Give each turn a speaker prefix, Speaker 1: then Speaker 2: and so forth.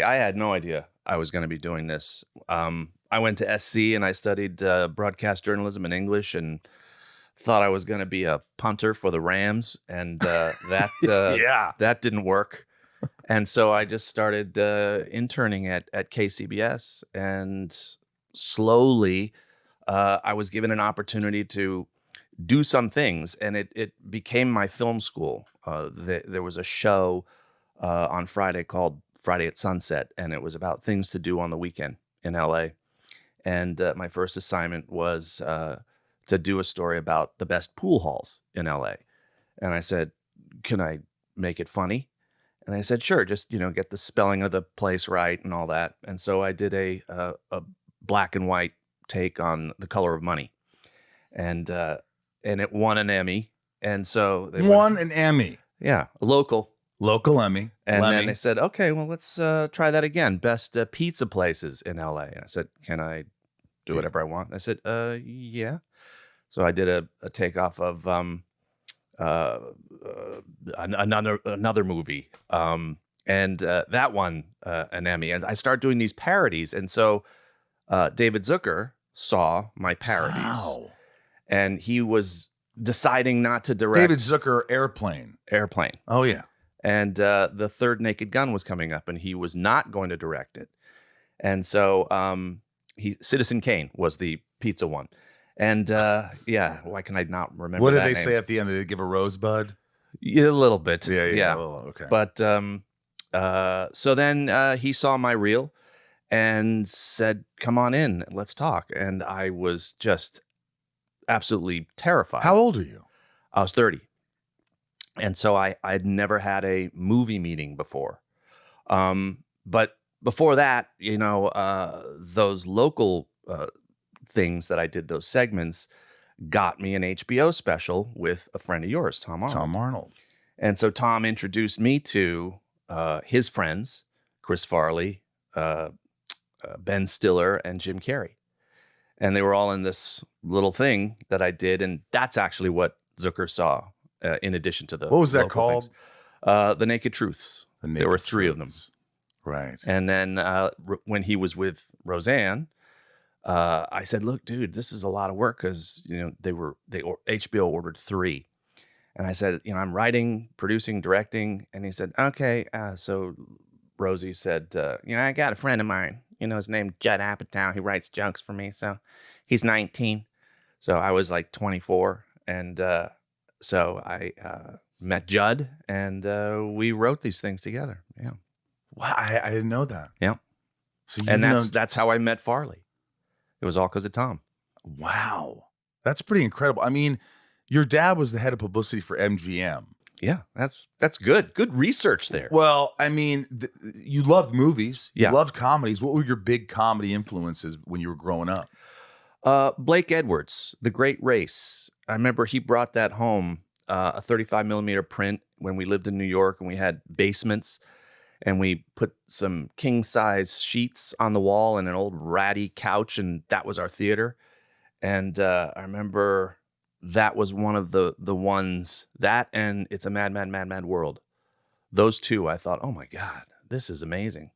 Speaker 1: I had no idea I was going to be doing this. I went to SC and I studied broadcast journalism and English and thought I was going to be a punter for the Rams, and
Speaker 2: Yeah.
Speaker 1: that didn't work. And so I just started interning at KCBS, and slowly I was given an opportunity to do some things, and it became my film school. There was a show on Friday called Friday at Sunset, and it was about things to do on the weekend in LA. And my first assignment was to do a story about the best pool halls in LA. And I said, can I make it funny? And I said, sure, just, get the spelling of the place right and all that. And so I did a black and white take on The Color of Money. And it won an Emmy. And so they
Speaker 2: won an Emmy.
Speaker 1: Yeah, local
Speaker 2: Emmy.
Speaker 1: And then they said, okay, well, let's try that again. Best pizza places in LA. And I said, can I do whatever I want? And I said, yeah. So I did a takeoff of another movie. And that won an Emmy. And I started doing these parodies. And so David Zucker saw my parodies.
Speaker 2: Wow.
Speaker 1: And he was deciding not to direct.
Speaker 2: David Zucker, Airplane. Oh, yeah.
Speaker 1: And the third Naked Gun was coming up, and he was not going to direct it. And so Citizen Kane was the pizza one. And yeah, why can I not remember
Speaker 2: what did
Speaker 1: that
Speaker 2: they
Speaker 1: name?
Speaker 2: say at the end? Did they give a rosebud?
Speaker 1: Yeah, a little bit.
Speaker 2: Yeah. Well, okay.
Speaker 1: But so then he saw my reel and said, come on in, let's talk. And I was just absolutely terrified.
Speaker 2: How old are you?
Speaker 1: I was 30. And so I'd never had a movie meeting before. But before that, those local things that I did, those segments, got me an HBO special with a friend of yours, Tom Arnold. And so Tom introduced me to his friends, Chris Farley, Ben Stiller, and Jim Carrey. And they were all in this little thing that I did. And that's actually what Zucker saw. In addition to the
Speaker 2: what was that called?
Speaker 1: Things. The Naked Truths. There were 3 of them.
Speaker 2: Right.
Speaker 1: And then when he was with Roseanne, I said, "Look, dude, this is a lot of work because HBO ordered 3." And I said, "I'm writing, producing, directing." And he said, "Okay." So Rosie said, "I got a friend of mine. His name's Judd Apatow. He writes jokes for me. So he's 19." So I was like 24, and so I met Judd, and we wrote these things together. Yeah.
Speaker 2: Wow, I didn't know that.
Speaker 1: Yeah.
Speaker 2: So
Speaker 1: that's how I met Farley. It was all because of Tom.
Speaker 2: Wow. That's pretty incredible. I mean, your dad was the head of publicity for MGM.
Speaker 1: Yeah, that's good. Good research there.
Speaker 2: Well, I mean, you loved movies. You
Speaker 1: Yeah.
Speaker 2: loved comedies. What were your big comedy influences when you were growing up?
Speaker 1: Blake Edwards, The Great Race. I remember he brought that home, a 35 millimeter print when we lived in New York and we had basements, and we put some king size sheets on the wall and an old ratty couch, and that was our theater. And I remember that was one of the ones, that and It's a Mad, Mad, Mad, Mad World. Those two, I thought, oh my God, this is amazing.